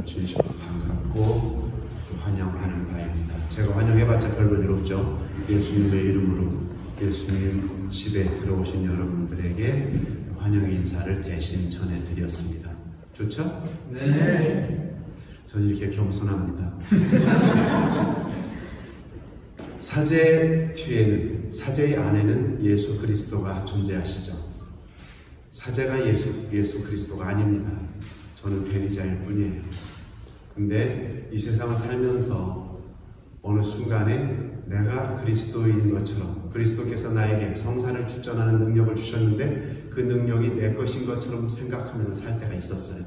진심으로 반갑고 환영하는 바입니다. 제가 환영해봤자 별볼일 없죠. 예수님의 이름으로 예수님 집에 들어오신 여러분들에게 환영 인사를 대신 전해드렸습니다. 좋죠? 네. 저는 이렇게 겸손합니다. 사제 뒤에는, 사제의 안에는 예수 그리스도가 존재하시죠. 사제가 예수 그리스도가 아닙니다. 저는 대리자일 뿐이에요. 근데 이 세상을 살면서 어느 순간에 내가 그리스도인 것처럼, 그리스도께서 나에게 성산을 집전하는 능력을 주셨는데 그 능력이 내 것인 것처럼 생각하면서 살 때가 있었어요.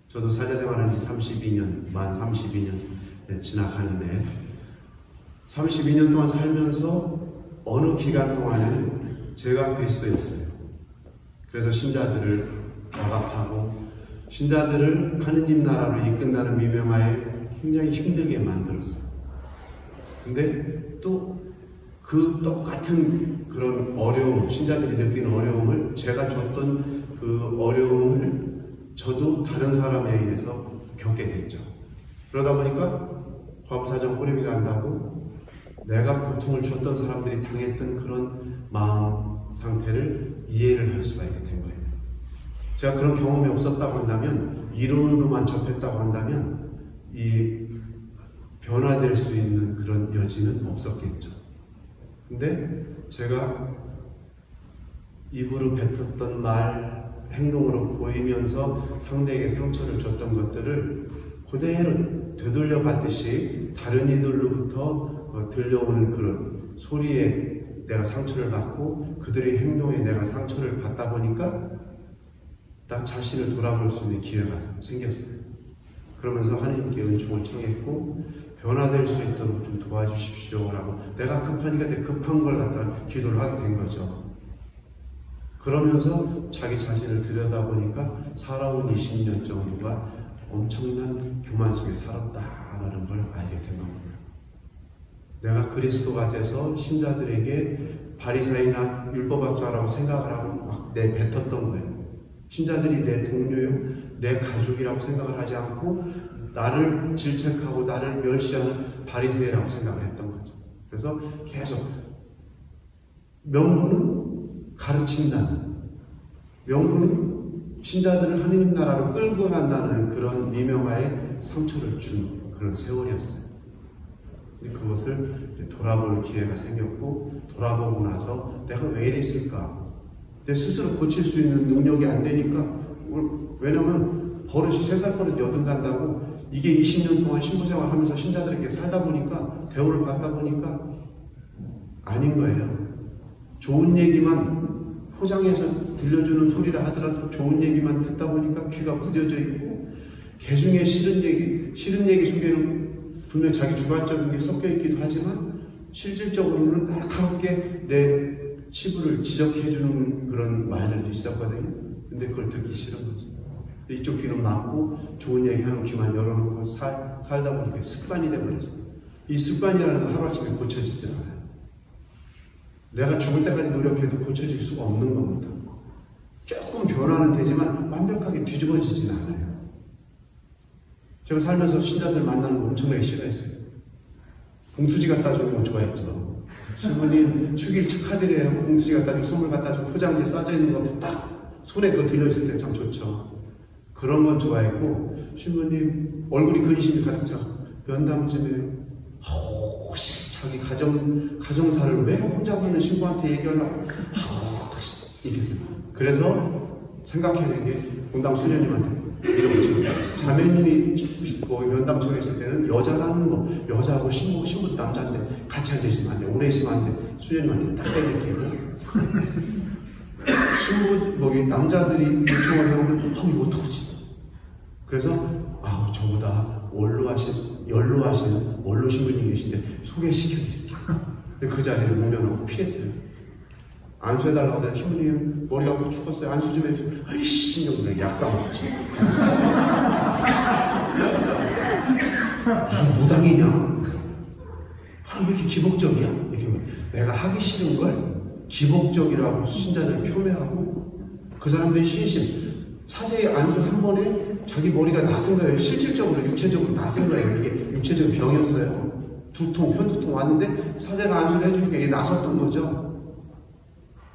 저도 사제 생활한 지 32년, 만 32년 지나가는데 32년 동안 살면서 어느 기간 동안에는 제가 그리스도였어요. 그래서 신자들을 억압하고 신자들을 하느님 나라로 이끈다는 미명하에 굉장히 힘들게 만들었어요. 근데 또 그 똑같은 그런 어려움, 신자들이 느끼는 어려움을, 제가 줬던 그 어려움을 저도 다른 사람에 의해서 겪게 됐죠. 그러다 보니까 과부사정 호리비가 한다고 내가 고통을 줬던 사람들이 당했던 그런 마음 상태를 이해를 할 수가 있게 된 거예요. 제가 그런 경험이 없었다고 한다면, 이론으로만 접했다고 한다면 이 변화될 수 있는 그런 여지는 없었겠죠. 근데 제가 입으로 뱉었던 말, 행동으로 보이면서 상대에게 상처를 줬던 것들을 그대로 되돌려 받듯이 다른 이들로부터 들려오는 그런 소리에 내가 상처를 받고 그들의 행동에 내가 상처를 받다 보니까 나 자신을 돌아볼 수 있는 기회가 생겼어요. 그러면서 하나님께 은총을 청했고 변화될 수 있도록 좀 도와주십시오라고, 내가 급하니까 내 급한 걸 갖다 기도를 하게 된 거죠. 그러면서 자기 자신을 들여다보니까 살아온 20년 정도가 엄청난 교만 속에 살았다라는 걸 알게 된 겁니다. 내가 그리스도가 돼서 신자들에게 바리새인이나 율법학자라고 생각을 하고 막 내뱉었던 거예요. 신자들이 내 동료요, 내 가족이라고 생각을 하지 않고 나를 질책하고 나를 멸시하는 바리새인이라고 생각을 했던 거죠. 그래서 계속 명분은 가르친다는, 명분은 신자들을 하느님 나라로 끌고 간다는 그런 미명하에 상처를 준 그런 세월이었어요. 그것을 돌아볼 기회가 생겼고, 돌아보고 나서 내가 왜 이랬을까? 내 스스로 고칠 수 있는 능력이 안 되니까, 왜냐면 버릇이 3살 버릇 8 간다고, 이게 20년 동안 신부생활 하면서 신자들에게 살다 보니까, 대우를 받다 보니까 아닌 거예요. 좋은 얘기만 포장해서 들려주는 소리라 하더라도 좋은 얘기만 듣다 보니까 귀가 부뎌져 있고, 개중에 싫은 얘기 속에는 분명 자기 주관적인 게 섞여 있기도 하지만 실질적으로는 날카롭게 내 치부를 지적해주는 그런 말들도 있었거든요. 근데 그걸 듣기 싫은 거죠. 이쪽 귀는 막고 좋은 얘기하는 귀만 열어놓고 살다 보니까 습관이 돼버렸어요. 이 습관이라는 건 하루아침에 고쳐지지 않아요. 내가 죽을 때까지 노력해도 고쳐질 수가 없는 겁니다. 조금 변화는 되지만 완벽하게 뒤집어지지는 않아요. 제가 살면서 신자들 만나는 거 엄청나게 싫어했어요. 봉투지 갖다 주는 거 좋아했죠. 신부님 축일 축하드려요. 봉투지 갖다 주고 선물 갖다 주고 포장지에 싸져 있는 거 딱 손에 그거 들려있을 때 참 좋죠. 그런 건 좋아했고, 신부님 얼굴이 근심이 가득 차고 면담집에 혹시 자기 가정사를 왜 혼자 보는 신부한테 얘기하려고 이렇게. 그래서 생각해낸 게 본당 수녀님한테 이런 거죠. 자매님이 면담청에 있을 때는 여자라는 거, 여자하고 신부 남자인데 같이 앉아있으면 안 돼, 오래 있으면 안 돼. 수녀님한테 딱 때리고 신부 남자들이 요청을 해오면 이거 어떡하지? 그래서 저보다 연로하신 원로 신부님 계신데 소개시켜드릴게요. 근데 그 자리를 모면하고 피했어요. 안수해달라고 하더니 신부님 머리가 죽었어요. 안수 좀 해주세요. 아이씨, 신경 약사 먹지. 무슨 무당이냐? 왜 이렇게 기복적이야? 이렇게 내가 하기 싫은 걸 기복적이라고 신자들 표명하고, 그 사람들이 신심, 사제의 안수 한 번에 자기 머리가 낯선 거예요. 실질적으로 육체적으로 낯선 거예요. 이게 육체적 병이었어요. 두통, 현두통 왔는데 사제가 안수를 해주니까 이게 나섰던 거죠.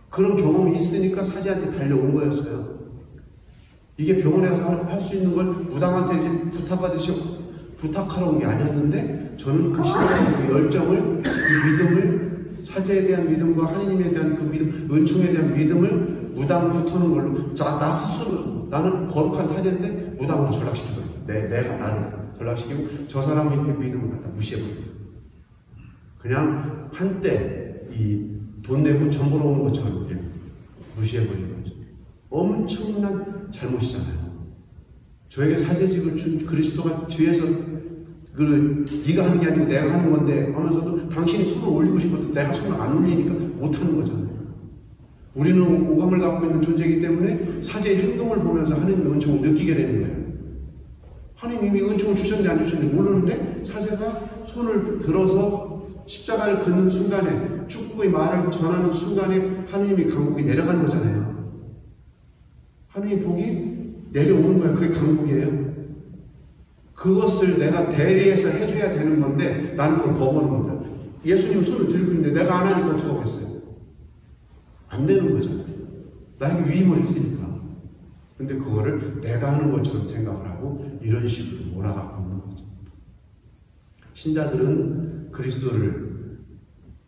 그런 경험이 있으니까 사제한테 달려온 거였어요. 이게 병원에 가서 할 수 있는 걸 무당한테 이렇게 부탁하듯이 부탁하러 온 게 아니었는데, 저는 그 신앙의 그 열정을, 그 믿음을, 사제에 대한 믿음과 하느님에 대한 그 믿음, 은총에 대한 믿음을 무당부터는 걸로, 나 스스로, 나는 거룩한 사제인데 무당으로 전락시키거든요. 내가 나를 전락시키고, 저 사람이 그 믿음을 갖다 무시해버려요. 그냥 한때 돈 내고 전 보러 오는 것처럼 이렇게 무시해버리는 거죠. 엄청난 잘못이잖아요. 저에게 사제직을 준 그리스도가 뒤에서 네가 하는 게 아니고 내가 하는 건데 하면서도 당신이 손을 올리고 싶어도 내가 손을 안 올리니까 못하는 거잖아요. 우리는 오감을 갖고 있는 존재이기 때문에 사제의 행동을 보면서 하나님의 은총을 느끼게 되는 거예요. 하나님이 은총을 주셨는지 안 주셨는지 모르는데 사제가 손을 들어서 십자가를 긋는 순간에, 축복의 말을 전하는 순간에 하나님이 강국이 내려가는 거잖아요. 하나님 복이 내려오는 거예요. 그게 강국이에요. 그것을 내가 대리해서 해줘야 되는 건데 나는 그걸 거부하는 겁니다. 예수님 손을 들고 있는데 내가 안 하니까 어떻게 하겠어요? 안 되는 거잖아요. 나에게 위임을 했으니까. 근데 그거를 내가 하는 것처럼 생각을 하고 이런 식으로 몰아가고 있는 거죠. 신자들은 그리스도를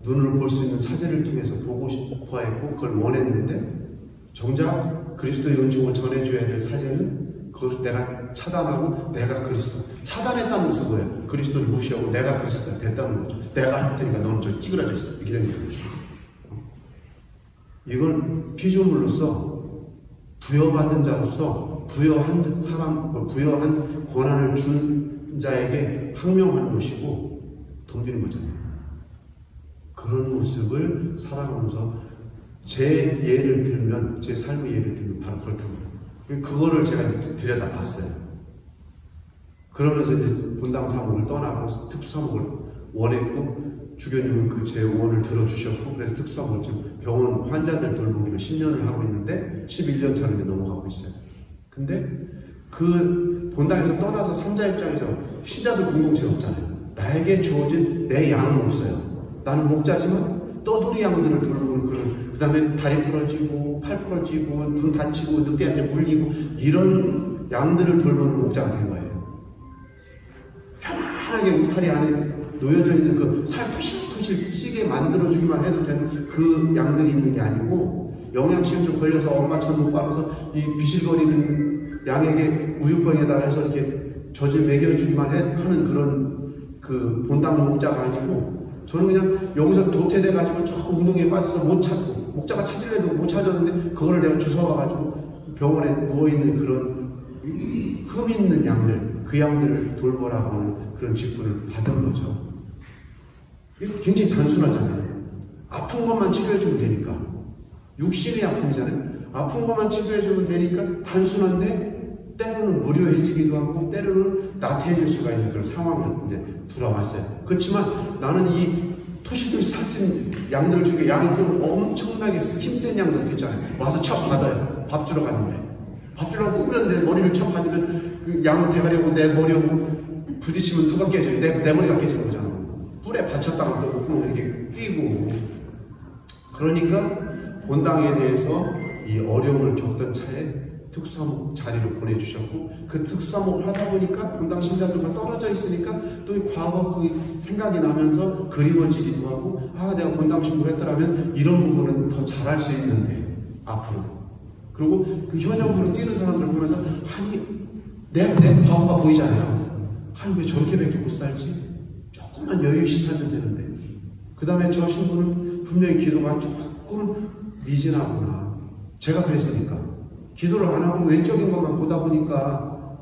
눈으로 볼 수 있는 사제를 통해서 보고 싶어 했고 그걸 원했는데, 정작 그리스도의 은총을 전해줘야 될 사제는 그걸 내가 차단하고 내가 그리스도 차단했다는 것은 뭐예요? 그리스도를 무시하고 내가 그리스도가 됐다는 거죠. 내가 할 테니까 너는 저 찌그러져 있어. 이렇게 되는 거죠. 이걸 피조물로서 부여받은 자로서 부여한 사람, 부여한 권한을 준 자에게 항명하는 것이고 덤비는 거잖아요. 그런 모습을 살아가면서 제 예를 들면, 제 삶의 예를 들면 바로 그렇답니다. 그거를 제가 들여다봤어요. 그러면서 이제 본당 사목을 떠나고 특수사목을 원했고, 주교님은 그 제 원을 들어주셨고, 그래서 특수사목을 지금 병원 환자들 돌보기로 10년을 하고 있는데 11년 차로 이제 넘어가고 있어요. 근데 그 본당에서 떠나서 산자 입장에서 신자들 공동체가 없잖아요. 나에게 주어진 내 양은 없어요. 나는 목자지만 떠돌이 양들을 돌보는 그런, 그 다음에 다리 부러지고 팔 부러지고 눈 다치고 늑대한테 물리고 이런 양들을 돌보는 목자가 된 거예요. 편안하게 울타리 안에 놓여져 있는 그 살 토실토실 찌게 만들어주기만 해도 되는 그 양들이 있는 게 아니고, 영양실 좀 걸려서 엄마 젖 빨아서 이 비실거리는 양에게 우유병에다 해서 이렇게 젖을 먹여주기만 하는 그런 그 본당 목자가 아니고, 저는 그냥 여기서 도태돼가지고 저 운동에 빠져서 못 찾고, 목자가 찾으려도 못 찾았는데 그거를 내가 주워와가지고 병원에 누워있는 그런 흠 있는 양들, 그 양들을 돌보라고 하는 그런 직분을 받은 거죠. 이거 굉장히 단순하잖아요. 아픈 것만 치료해주면 되니까. 육신의 아픔이잖아요. 아픈 것만 치료해주면 되니까 단순한데 때로는 무료해지기도 하고 때로는 나태해질 수가 있는 그런 상황이 이제 돌아왔어요. 그렇지만 나는 이 토실토실 살찐 양들 중에 양이 또 엄청나게 힘센 양들 있잖아요. 와서 척 받아요. 밥 주러 가는 거예요. 밥 주러 가고 그런데 머리를 척 받으면 그 양 대가리하고 내 머리하고 부딪히면 누가 깨져요? 내 머리가 깨지는 거잖아요. 뿔에 받쳤다가 또 목구멍 이렇게 끼고. 그러니까 본당에 대해서 이 어려움을 겪던 차에 특수사목 자리로 보내주셨고, 그 특수사목을 하다 보니까 본당 신자들과 떨어져 있으니까 또 이 과거 그 생각이 나면서 그리워지기도 하고, 아 내가 본당 신부를 했더라면 이런 부분은 더 잘할 수 있는데 앞으로. 그리고 그 현역으로 뛰는 사람들 보면서 아니 내 과거가 보이잖아요. 아니 왜 저렇게밖에 못 살지? 조금만 여유있이 살면 되는데. 그 다음에 저 신부는 분명히 기도가 조금 미진하구나. 제가 그랬으니까. 기도를 안 하고 외적인 것만 보다 보니까,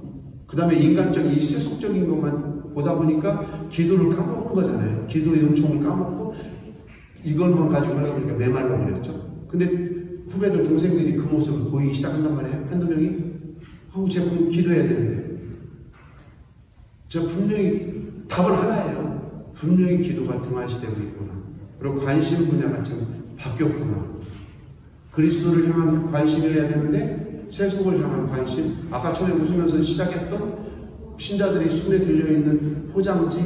그 다음에 인간적인 이 세속적인 것만 보다 보니까 기도를 까먹은 거잖아요. 기도의 은총을 까먹고 이걸만 가지고 하려고 하니까 메말라 버렸죠. 근데 후배들, 동생들이 그 모습을 보이기 시작한단 말이에요. 한두 명이. 제가 기도해야 되는데. 제가 분명히 답은 하나예요. 분명히 기도가 등한시되고 있구나. 그리고 관심 분야가 좀 바뀌었구나. 그리스도를 향한 관심이어야 되는데 세속을 향한 관심, 아까 전에 웃으면서 시작했던 신자들이 손에 들려있는 포장지,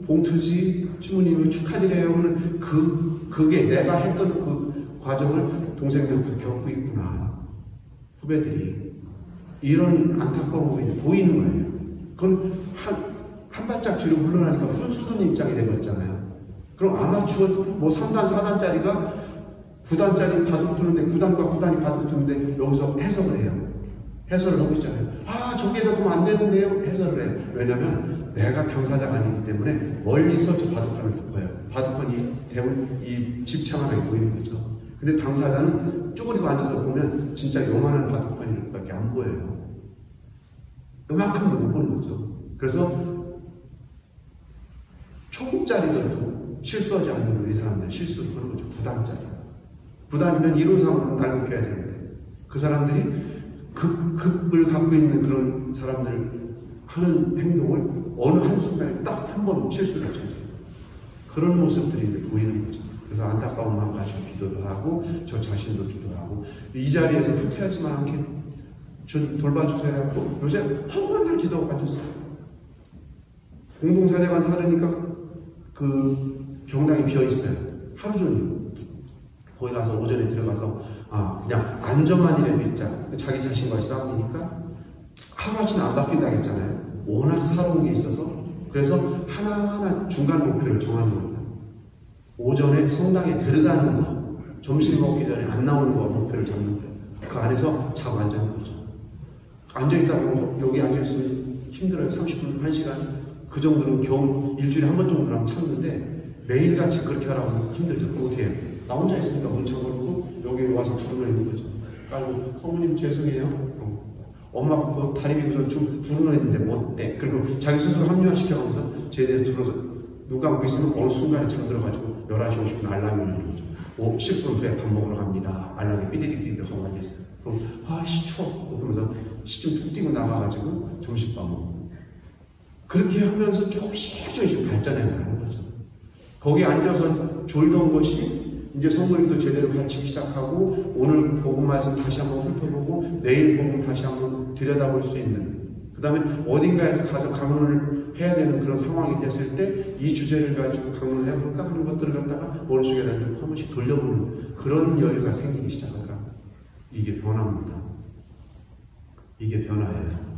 봉투지, 신부님이 축하드려요 하는 그게 내가 했던 그 과정을 동생들도 겪고 있구나. 후배들이. 이런 안타까움이 보이는 거예요. 그건 한 발짝 뒤로 물러나니까 훈수둔 입장이 되버렸잖아요. 그럼 아마추어 뭐 3단, 4단짜리가 9단짜리 바둑 두는데 9단과 9단이 바둑 두는데 여기서 해석을 해요. 해설을 하고 있잖아요. 아, 저기에다 두면 안 되는데요? 해설을 해요. 왜냐면 내가 경사자가 아니기 때문에 멀리서 저 바둑판을 덮어요. 바둑판이 대부분 이 집창 하나에 보이는 거죠. 근데 당사자는 쪼그리고 앉아서 보면 진짜 요만한 바둑판이 안 보여요. 요만큼도 못 보는 거죠. 그래서 초급짜리들도 실수하지 않는 우리 사람들 실수를 하는 거죠. 9단짜리. 9단이면 이론상으로는 날먹혀야 되는데 그 사람들이 급을 갖고 있는 그런 사람들 하는 행동을 어느 한순간에 딱 한 번 실수를 쳐요. 그런 모습들이 이제 보이는 거죠. 그래서 안타까운 마음 가지고 기도도 하고 저 자신도 기도하고 이 자리에서 후퇴하지만 않게 저 돌봐주세요 하고 요새 하고 한날 기도하고 빠졌어요. 공동사제관 살으니까 그 경당이 비어있어요. 하루 종일. 거기 가서 오전에 들어가서 그냥 안전만이라도 있자. 자기 자신과의 싸움이니까 하루아침에 안 바뀐다 했잖아요. 워낙 살아온 게 있어서. 그래서 하나하나 중간 목표를 정하는 겁니다. 오전에 성당에 들어가는 거, 점심 먹기 전에 안 나오는 거 목표를 잡는 거예요. 그 안에서 자고 앉아있는 거죠. 앉아있다고 여기 앉아있으면 힘들어요. 30분, 1시간. 그 정도는 겨우 일주일에 한 번 정도는 참는데 매일같이 그렇게 하라고 하면 힘들죠. 그럼 어떻게 해요? 나 혼자 있으니까 문 잠그고 여기 와서 두르러 있는 거죠. 아이고, 어머님 죄송해요. 엄마가 그 다리 밑에서 두르러 있는데 뭐 어때? 그리고 자기 스스로 합리화시켜가면서 제대로 들어서 누가 보고 있으면 어느 순간에 잠들어가지고 11시 50분 알람이 울리는 거죠. 10분 후에 밥 먹으러 갑니다. 알람이 삐디디삐디 하고 앉아있어요. 그럼 아씨 추워. 그러면서 시중 툭 뛰고 나가가지고 점심밥 먹고 그렇게 하면서 조금씩 발전해 나가는 거죠. 거기 앉아서 졸던 것이 이제 성모님도 제대로 가르치기 시작하고 오늘 복음 말씀 다시 한번 훑어보고 내일 복음 다시 한번 들여다볼 수 있는 그 다음에 어딘가에서 가서 강론을 해야 되는 그런 상황이 됐을 때 이 주제를 가지고 강론을 해볼까 하는 것들을 갖다가 머릿속에 한 번씩 돌려보는 그런 여유가 생기기 시작하더라고요. 이게 변화입니다. 이게 변화예요.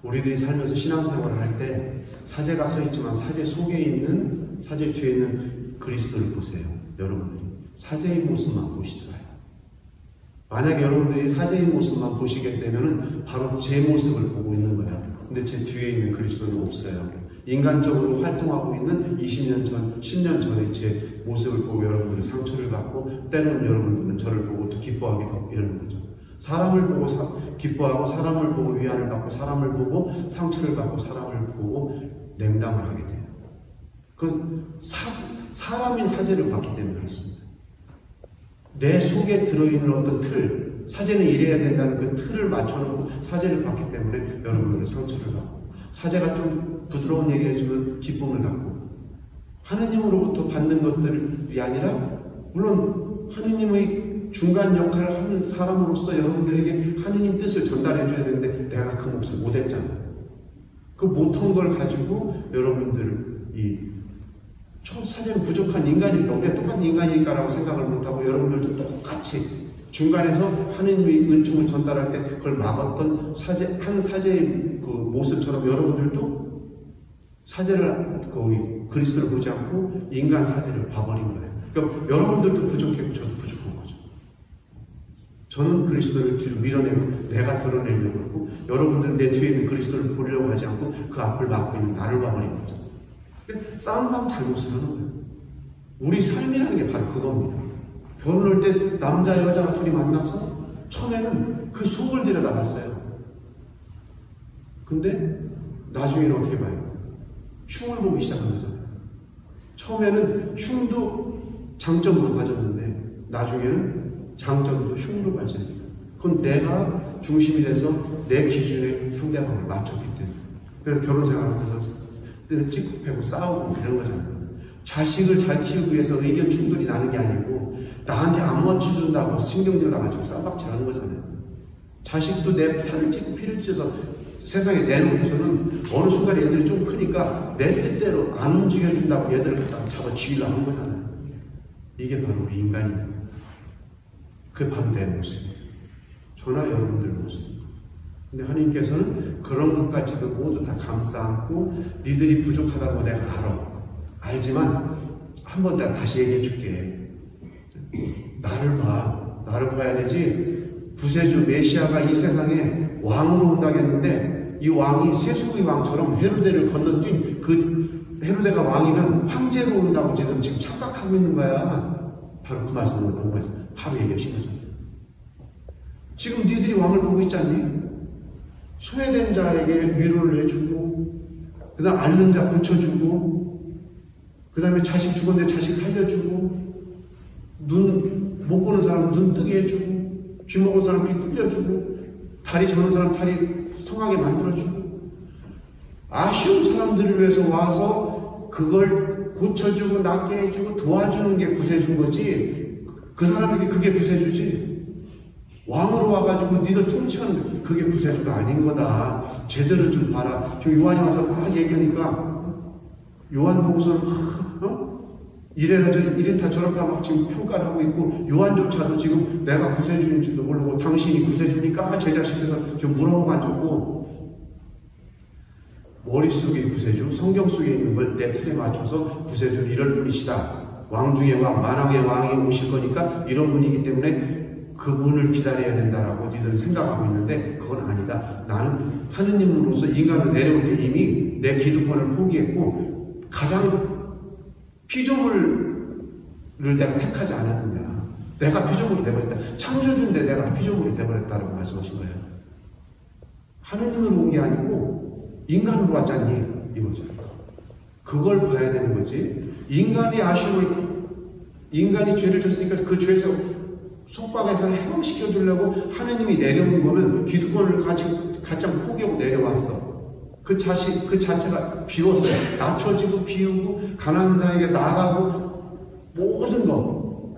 우리들이 살면서 신앙생활을 할 때 사제가 서 있지만 사제 속에 있는 사제 뒤에 있는 그리스도를 보세요. 여러분들이 사제의 모습만 보시잖아요. 만약에 여러분들이 사제의 모습만 보시게 되면은 바로 제 모습을 보고 있는 거예요. 근데 제 뒤에 있는 그리스도는 없어요. 인간적으로 활동하고 있는 20년 전, 10년 전의 제 모습을 보고 여러분들이 상처를 받고 때로는 여러분들은 저를 보고 또 기뻐하기도 이러는 거죠. 사람을 보고 기뻐하고 사람을 보고 위안을 받고 사람을 보고 상처를 받고 사람을 보고 냉담을 하게 돼요. 그 사람인 사제를 받기 때문에 그렇습니다. 내 속에 들어있는 어떤 틀, 사제는 이래야 된다는 그 틀을 맞춰놓고 사제를 받기 때문에 여러분들은 상처를 받고 사제가 좀 부드러운 얘기를 해주면 기쁨을 갖고 하느님으로부터 받는 것들이 아니라 물론 하느님의 중간 역할을 하는 사람으로서 여러분들에게 하느님 뜻을 전달해줘야 되는데 내가 그 몫을 못했잖아요. 그 못한 걸 가지고 여러분들 사제는 부족한 인간이니까 우리가 똑같은 인간이니까라고 생각을 못하고 여러분들도 똑같이 중간에서 하느님의 은총을 전달할 때 그걸 막았던 한 사제의 그 모습처럼 여러분들도 사제를 그리스도를 보지 않고 인간 사제를 봐버린 거예요. 그러니까 여러분들도 부족했고 저도 부족한 거죠. 저는 그리스도를 뒤로 밀어내고 내가 드러내려고 하고 여러분들은 내 뒤에 있는 그리스도를 보려고 하지 않고 그 앞을 막고 있는 나를 봐버린 거죠. 싸움만 잘못을 하는 거예요. 우리 삶이라는 게 바로 그겁니다. 결혼할 때 남자 여자가 둘이 만나서 처음에는 그 속을 들여다봤어요. 근데 나중에는 어떻게 봐요? 흉을 보기 시작한 거잖아요. 처음에는 흉도 장점으로 봐줬는데 나중에는 장점도 흉으로 봐져요. 그건 내가 중심이 돼서 내 기준에 상대방을 맞췄기 때문에. 그래서 결혼 생활을 하면서 찍고 패고 싸우고 이런 거잖아요. 자식을 잘 키우기 위해서 의견 충돌이 나는 게 아니고 나한테 안 맞춰준다고 신경질 나가지고 쌈박질 하는 거잖아요. 자식도 내 살을 찌고 피를 찢어서 세상에 내놓고서는 어느 순간에 얘들이 좀 크니까 내 뜻대로 안 움직여준다고 얘들을 갖다가 잡아쥐려고 하는 거잖아요. 이게 바로 우리 인간이다. 그게 바로 내 모습이에요. 저나 여러분들 모습. 근데 하나님께서는 그런 것까지도 모두 다 감싸 안고 니들이 부족하다고 내가 알지만 한번 내가 다시 얘기해 줄게. 나를 봐. 나를 봐야 되지. 구세주 메시아가 이 세상에 왕으로 온다겠는데 이 왕이 세속의 왕처럼 헤로데를 건너뛴 그 헤로데가 왕이면 황제로 온다고 지금 착각하고 있는 거야. 바로 그 말씀을 보고 바로 얘기하신 거죠. 지금 니들이 왕을 보고 있지 않니? 소외된 자에게 위로를 해주고 그 다음 앓는 자 고쳐주고 그 다음에 자식 죽었는데 자식 살려주고 눈 못 보는 사람 눈 뜨게 해주고 귀 먹은 사람 귀 뚫려주고 다리 저는 사람 다리 성하게 만들어주고 아쉬운 사람들을 위해서 와서 그걸 고쳐주고 낫게 해주고 도와주는 게 구세주인 거지. 그 사람에게 그게 구세주지. 왕으로 와가지고 니들 통치하는 그게 구세주가 아닌 거다. 제대로 좀 봐라. 지금 요한이 와서 막 얘기하니까 요한 보고서는 이래라 이랬다 저랬다 막 지금 평가를 하고 있고 요한조차도 지금 내가 구세주인지도 모르고 당신이 구세주니까 제자식에서 지금 물어보고 앉았고 머릿속에 구세주 성경 속에 있는 걸 내 틀에 맞춰서 구세주는 이럴 분이시다. 왕 중에 왕 만왕의 왕이 오실 거니까 이런 분이기 때문에 그분을 기다려야 된다라고 니들은 생각하고 있는데 그건 아니다. 나는 하느님으로서 인간을 내려올 때 이미 내 기득권을 포기했고 가장 피조물을 내가 택하지 않았느냐. 내가 피조물이 되어버렸다. 창조주인데 내가 피조물이 되어버렸다라고 말씀하신 거예요. 하느님으로 온 게 아니고 인간으로 왔잖니 이거죠. 그걸 봐야 되는 거지. 인간이 죄를 졌으니까 그 죄에서 속박에서 해방시켜 주려고 하느님이 내려온 거면 기득권을 가장 포기하고 내려왔어. 그 자체가 비웠어요. 낮춰지고 비우고 가난한 자에게 나가고 모든 거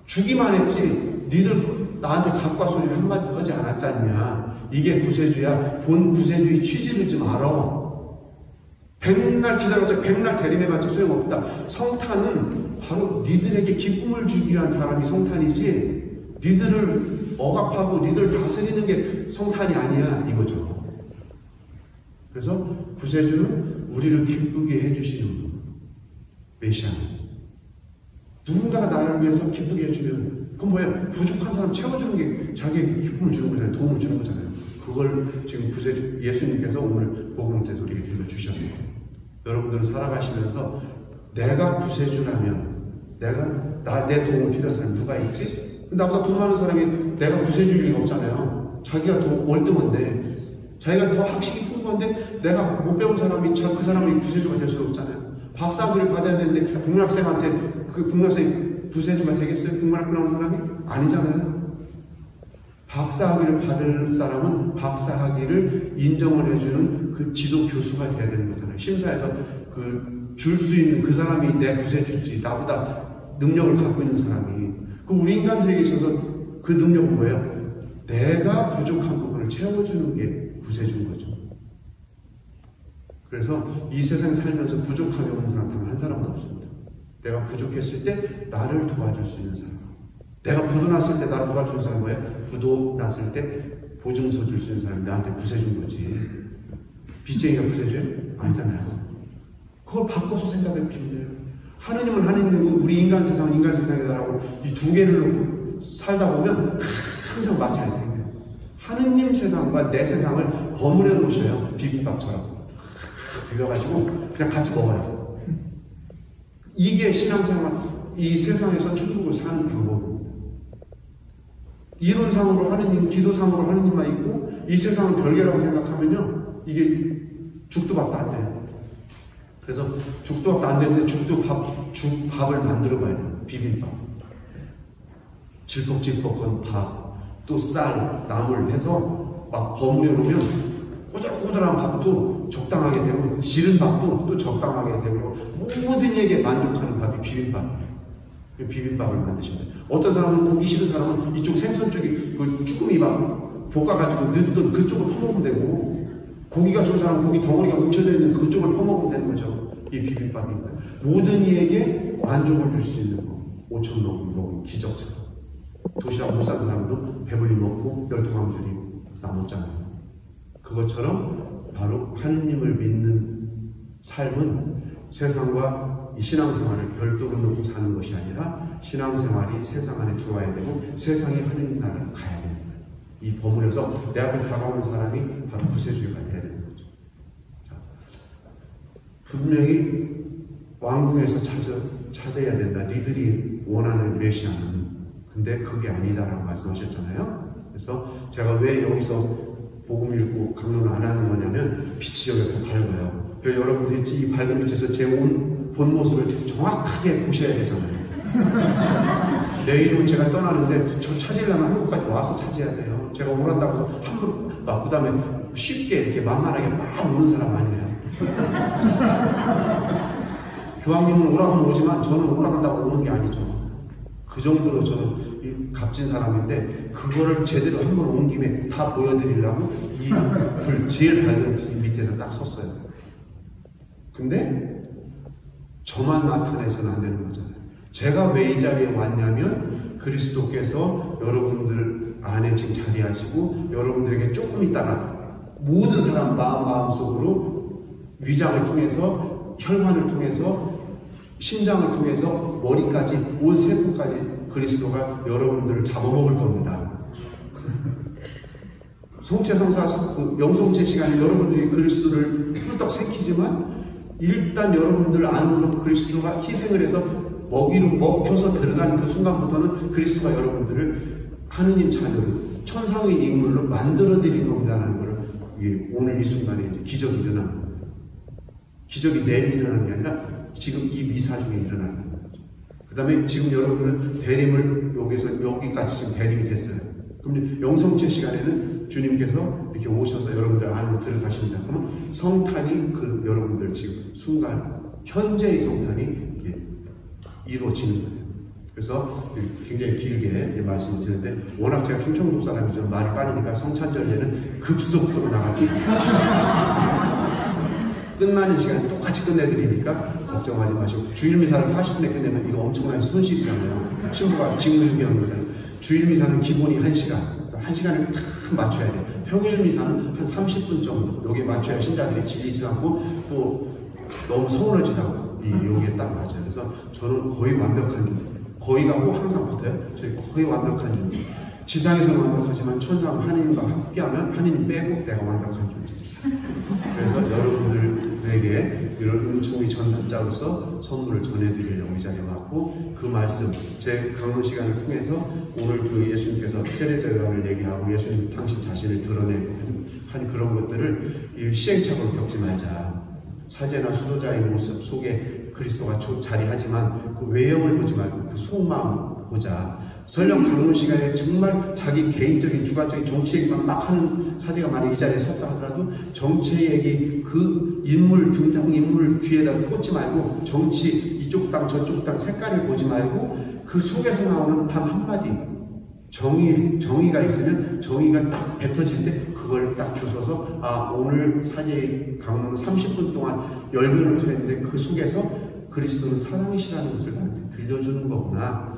주기만 했지 니들 나한테 갖과 소리를 한마디 하지 않았잖냐. 이게 구세주야. 본 구세주의 취지를 좀 알아. 백날 기다려도 백날 대림해봤자 소용없다. 성탄은 바로 니들에게 기쁨을 주기 위한 사람이 성탄이지 니들을 억압하고 니들을 다스리는 게 성탄이 아니야 이거죠. 그래서 구세주는 우리를 기쁘게 해주시는 메시아. 누군가가 나를 위해서 기쁘게 해주면 그건 뭐예요? 부족한 사람 채워주는 게 자기에게 기쁨을 주는 거잖아요. 도움을 주는 거잖아요. 그걸 지금 구세주 예수님께서 오늘 복음을 통해서 우리에게 들려주셨어요. 여러분들은 살아가시면서 내가 구세주라면 내 도움이 필요한 사람이 누가 있지? 나보다 돈 많은 사람이 내가 구세주일 리가 없잖아요. 자기가 더 월등한데 자기가 더 학식이 큰 건데 내가 못 배운 사람이 그 사람이 구세주가 될 수 없잖아요. 박사학위를 받아야 되는데 국문학생한테 그 국문학생이 구세주가 되겠어요? 국문학교 나온 사람이? 아니잖아요. 박사학위를 받을 사람은 박사학위를 인정을 해주는 그 지도 교수가 돼야 되는 거잖아요. 심사에서 줄 수 있는 그 사람이 내 구세주지. 나보다 능력을 갖고 있는 사람이. 우리 인간들에게 있어서 그 능력은 뭐예요? 내가 부족한 부분을 채워주는 게 구세주인 거죠. 그래서 이 세상 살면서 부족함이 오는 사람 단 한 사람도 없습니다. 내가 부족했을 때 나를 도와줄 수 있는 사람. 내가 부도 났을 때 나를 도와주는 사람은 뭐예요? 부도 났을 때 보증서 줄 수 있는 사람이 나한테 구세주인 거지. 빚쟁이가 구세주예요? 아니잖아요. 그걸 바꿔서 생각해 보시면 돼요. 하느님은 하느님이고 우리 인간 세상은 인간 세상이다라고 이 두 개를 놓고 살다 보면 항상 마찰이 생겨요. 하느님 세상과 내 세상을 버무려 놓으셔요. 비빔밥처럼. 비벼가지고 그냥 같이 먹어요. 이게 신앙생활, 이 세상에서 천국을 사는 방법입니다. 이론상으로 하느님, 기도상으로 하느님만 있고 이 세상은 별개라고 생각하면요. 이게 죽도 밥도 안 돼요. 그래서 죽도 밥도 안 되는데 죽밥을 만들어 봐야 돼요. 비빔밥. 질퍽질퍽한 밥, 또 쌀, 나물 해서 막 버무려 놓으면 꼬들꼬들한 밥도 적당하게 되고 지른 밥도 또 적당하게 되고 모든 얘기에 만족하는 밥이 비빔밥. 비빔밥을 만드시면 돼요. 어떤 사람은 고기 싫은 사람은 이쪽 생선 쪽이 그 쭈꾸미 밥 볶아가지고 넣던 그쪽을 퍼먹으면 되고, 고기가 좀 사람 고기 덩어리가 뭉쳐져 있는 그쪽을 퍼먹으면 되는 거죠. 이 비빔밥입니다. 모든 이에게 만족을 줄 수 있는 거. 5천 명을 먹은 기적처럼. 도시락 못 산 사람도 배불리 먹고 12광줄이 남았잖아요. 그것처럼 바로 하느님을 믿는 삶은 세상과 이 신앙생활을 별도로 놓고 사는 것이 아니라 신앙생활이 세상 안에 들어와야 되고 세상이 하느님 나라를 가야 됩니다. 이 버무려서 내 앞에 다가오는 사람이 바로 구세주의가 돼야 되는 거죠. 자, 분명히 왕궁에서 찾아야 된다. 니들이 원하는 메시아는. 근데 그게 아니다라고 말씀하셨잖아요. 그래서 제가 왜 여기서 복음 읽고 강론 안 하는 거냐면 빛이 여기 더 밝아요. 그래서 여러분들이 이 밝은 빛에서 제 본 모습을 정확하게 보셔야 되잖아요. 내일은 제가 떠나는데 저 찾으려면 한국까지 와서 찾아야 돼요. 제가 오란다고 해서 함부로 막 그 다음에 쉽게 이렇게 만만하게 막 오는 사람 아니에요. 교황님은 오라고 오지만 저는 오라간다고 오는 게 아니죠. 그 정도로 저는 값진 사람인데 그거를 제대로 한 번 온 김에 다 보여드리려고 이 불 제일 밝은 빛 밑에서 딱 섰어요. 근데 저만 나타내서는 안 되는 거잖아요. 제가 왜 이 자리에 왔냐면 그리스도께서 여러분들 안에 지금 자리하시고 여러분들에게 조금 있다가 모든 사람 마음속으로 위장을 통해서 혈관을 통해서 심장을 통해서 머리까지 온 세포까지 그리스도가 여러분들을 잡아먹을 겁니다. 성체성사 그 영성체 시간에 여러분들이 그리스도를 꿀떡 새키지만 일단 여러분들 안으로 그리스도가 희생을 해서 먹이로 먹혀서 들어가는 그 순간부터는 그리스도가 여러분들을 하느님 자녀로 천상의 인물로 만들어드린 겁니다라는 것을 오늘 이 순간에 이제 기적이 일어나는 거예요. 기적이 내일 일어나는 게 아니라 지금 이 미사 중에 일어나는 거죠. 그 다음에 지금 여러분은 대림을 여기서 여기까지 지금 대림이 됐어요. 그럼 영성체 시간에는 주님께서 이렇게 오셔서 여러분들 안으로 들어가십니다. 그러면 성탄이 그 여러분들 지금 순간 현재의 성탄이 이루어지는 거예요. 그래서 굉장히 길게 말씀을 드리는데 워낙 제가 충청도 사람이죠. 말이 빠르니까 성찬절례는 급속도로 나갑니다. 끝나는 시간에 똑같이 끝내드리니까 걱정하지 마시고 주일미사를 40분에 끝내면 이거 엄청난 손실이잖아요. 친구가 직무유기하는 거잖아요. 주일미사는 기본이 1시간 1시간을 다 맞춰야 돼요. 평일미사는 한 30분 정도 여기에 맞춰야 신자들이 질리지 않고 또 너무 서운하지도 않고 여기에 딱 맞아요. 그래서 저는 거의 완벽한 준비. 거의가 꼭 항상 붙어요. 저희 거의 완벽한 준비. 지상에서는 완벽하지만 천상 하느님과 함께하면 하느님 빼고 내가 완벽한 존재. 그래서 여러분들에게 이런 은총의 전달자로서 선물을 전해드리려고 이 자리에 왔고 그 말씀, 제 강론 시간을 통해서 오늘 그 예수님께서 세례자 요한을 얘기하고 예수님 당신 자신을 드러내고 한 그런 것들을 이 시행착오를 겪지 말자. 사제나 수도자의 모습 속에 그리스도가 자리하지만 그 외형을 보지 말고 그 속마음 보자. 설령 강론 시간에 정말 자기 개인적인 주관적인 정치 얘기만 막 하는 사제가 만약 이 자리에 섰다 하더라도 정치 얘기 그 인물 등장 인물 귀에다 꽂지 말고 정치 이쪽 당 저쪽 당 색깔을 보지 말고 그 속에서 나오는 단 한마디 정의가 있으면 정의가 딱 뱉어질 때 그걸 딱 주워서 아 오늘 사제의 강론은 30분 동안 열변을 토했는데 그 속에서 그리스도는 사랑이시라는 것을 나한테 들려주는 거구나.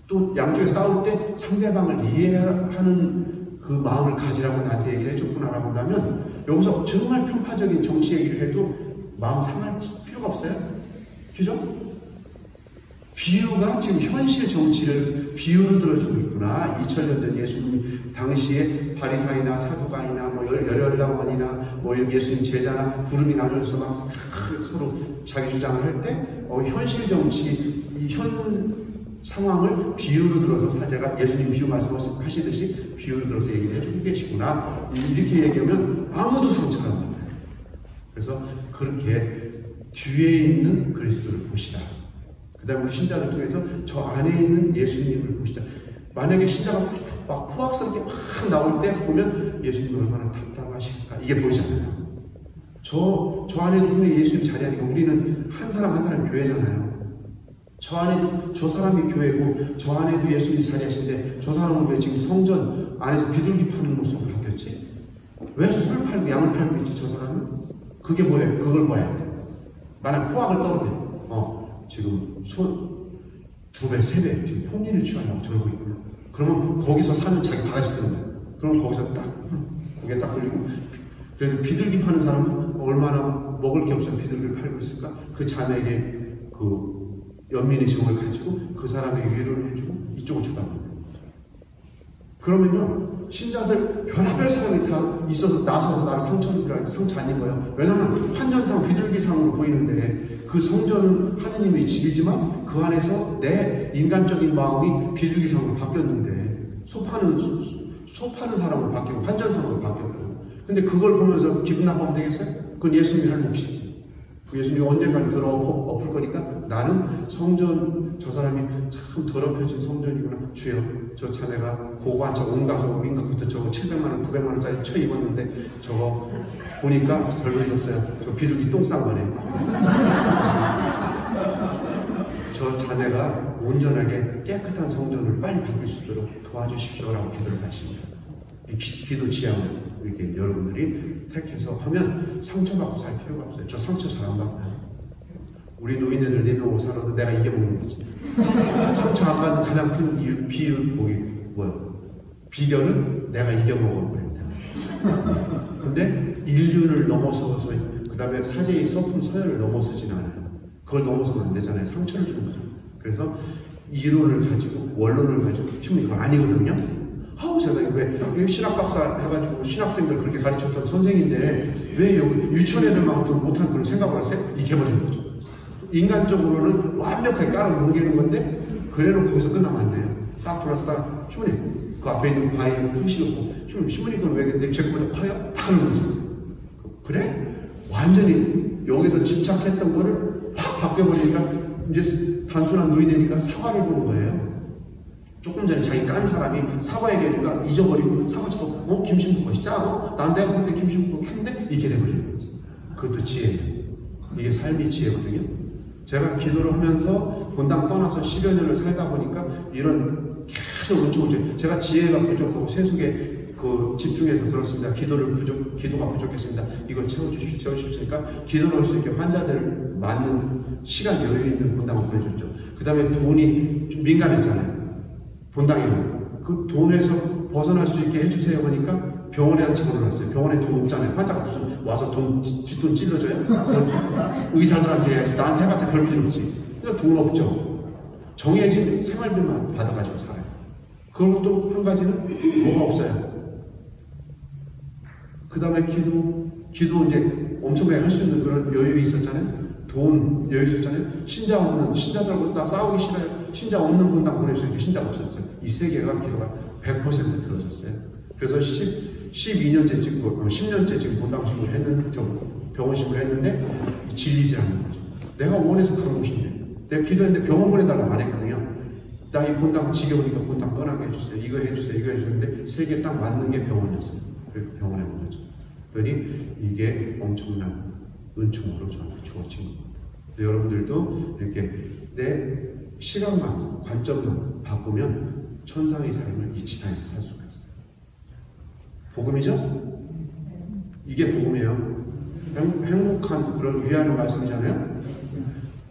또 양쪽에 싸울 때 상대방을 이해하는 그 마음을 가지라고 나한테 얘기를 해줬구나라고 한다면 여기서 정말 편파적인 정치 얘기를 해도 마음 상할 필요가 없어요. 그죠? 비유가 지금 현실 정치를 비유로 들어주고 있구나. 2000년 전 예수님 당시에 바리사이나 사두가이나 뭐 열혈당원이나 뭐 예수님 제자나 구름이 나눠져서 막 서로 자기 주장을 할 때 현실 정치 이 현 상황을 비유로 들어서 사제가 예수님 비유 말씀하시듯이 비유로 들어서 얘기를 해주고 계시구나. 이렇게 얘기하면 아무도 상처가 안 받아요. 그래서 그렇게 뒤에 있는 그리스도를 보시라. 그 다음에 우리 신자들 통해서 저 안에 있는 예수님을 보시자. 만약에 신자가 막 포악스럽게 막 나올 때 보면 예수님 얼마나 답답하실까 이게 보이잖아요. 저 안에 보면 예수님 자리하니까 우리는 한 사람 한 사람 교회잖아요. 저 안에도 저 사람이 교회고 저 안에도 예수님이 자리하신데 저 사람은 왜 지금 성전 안에서 비둘기 파는 모습으로 바뀌었지? 왜 소를 팔고 양을 팔고 있지 저 사람은? 그게 뭐예요? 그걸 봐야 돼. 만약 포악을 떨어내 지금 두 배, 세 배 지금 폭리를 취하려고 저러고 있구나. 그러면 거기서 사면 자기 바가지 쓰는 거야. 그러면 거기서 딱 고개 딱 돌리고 그래도 비둘기 파는 사람은 얼마나 먹을 게 없어서 비둘기를 팔고 있을까? 그 자매에게 그 연민의 정을 가지고 그 사람에게 위로를 해주고 이쪽을 쳐다봅니다. 그러면요 신자들 별의별 사람이 다 있어서 나서서 나를 상처 아닌 거예요. 왜냐하면 환전상 비둘기상으로 보이는데 그 성전은 하느님의 집이지만 그 안에서 내 인간적인 마음이 비둘기상으로 바뀌었는데 소 파는 사람으로 바뀌고 환전상으로 바뀌었고 근데 그걸 보면서 기분 나쁘면 되겠어요? 그건 예수님이 할 몫이지. 그 예수님이 언젠가는 엎을 거니까 나는 성전 저 사람이 참 더럽혀진 성전이구나. 주여 저 자네가 고관차 온가서 민가부터 저거 700만원 900만원짜리 쳐 입었는데 저거 보니까 별로 없어요. 저 비둘기 똥 싼 거네. 저 자네가 온전하게 깨끗한 성전을 빨리 바뀔 수 있도록 도와주십시오라고 기도를 하십니다. 이 기도 지향을 이렇게 여러분들이 택해서 하면 상처받고 살 필요가 없어요. 저 상처 잘 안 받아요. 우리 노인네들 4명 살아도 내가 이겨먹는 거지. 상처 안 받는 가장 큰 이유, 비결은 내가 이겨먹어버린다. 근데 인륜을 넘어서서 그 다음에 사제의 서품 서열을 넘어서진 않아요. 그걸 넘어서면 안 되잖아요. 상처를 주는 거죠. 그래서 이론을 가지고 원론을 가지고 충분히 그건 아니거든요. 제가 왜 신학 박사 해가지고 신학생들 그렇게 가르쳤던 선생인데 왜 여기 유치원 애들만도 못하는 그런 생각을 하세요? 이겨버리는 거죠. 인간적으로는 완벽하게 깔아 넘기는 건데 그래놓고 거기서 끝나면 안 돼요. 딱 돌아서 주문님 그 앞에 있는 과일 후식을 주문님 그건 왜 근데 제 거보다 커요? 다 그런 거죠. 그래? 완전히 여기서 집착했던 거를 확 바뀌어버리니까 이제 단순한 노인이니까 사과를 보는 거예요. 조금 전에 자기 깐 사람이 사과 얘기하니까 잊어버리고 사과처럼 김신부 것이 짜고 난 내가 볼 때 김신부 큰데 이렇게 돼버리는 거지. 그것도 지혜예요. 이게 삶의 지혜거든요. 제가 기도를 하면서 본당 떠나서 10여 년을 살다 보니까 이런 계속 은총을 제가 지혜가 부족하고 세속에 그 집중해서 그렇습니다. 기도가 부족했습니다. 이걸 채워주십시오니까 기도를 할 수 있게 환자들을 맞는 시간 여유 있는 본당을 보내줬죠. 그 다음에 돈이 좀 민감했잖아요. 본당에는 그 돈에서 벗어날 수 있게 해주세요 하니까 병원에 집어넣었어요. 병원에 돈 없잖아요. 환자가 무슨 와서 뒷돈 찔러줘요? 의사들한테 해야지. 나한테 해봤자 별 일 없지. 그러니까 돈 없죠. 정해진 생활비만 받아가지고 살아요. 그것도 한 가지는 뭐가 없어요. 그 다음에 기도 이제 엄청나게 할 수 있는 그런 여유 있었잖아요. 돈 여유 있었잖아요. 신자들하고 다 싸우기 싫어요. 신자 없는 본당 보낼 수 있게 신자가 없었어요. 이 세 개가 기도가 100% 들어졌어요. 그래서 12년째 지금 10년째 지금 본당식을 했는데 병원식을 했는데 질리지 않는 거죠. 내가 원해서 그런 곳인데 내가 기도했는데 병원 보내달라고 안 했거든요. 나 이 본당 지겨우니까 본당 떠나게 해주세요. 이거 해주세요. 이거 해주는데 세 개 딱 맞는 게 병원이었어요. 그래서 병원에 온 거죠. 그러니 이게 엄청난 은총으로 저한테 주어진 겁니다. 여러분들도 이렇게 내 시각만, 관점만 바꾸면 천상의 삶을 이 지상에서 살 수가 있어요. 복음이죠? 이게 복음이에요. 행복한 그런 위안의 말씀이잖아요.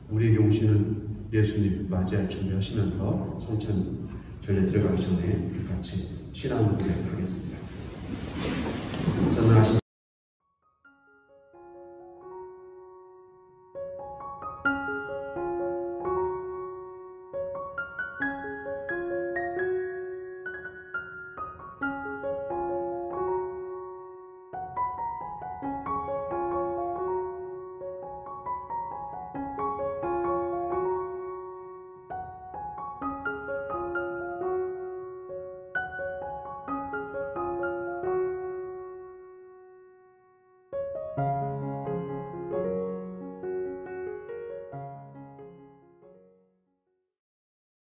우리에게 오시는 예수님 맞이할 준비하시면서 성천 전에 들어가기 전에 같이 신앙을 고백하겠습니다.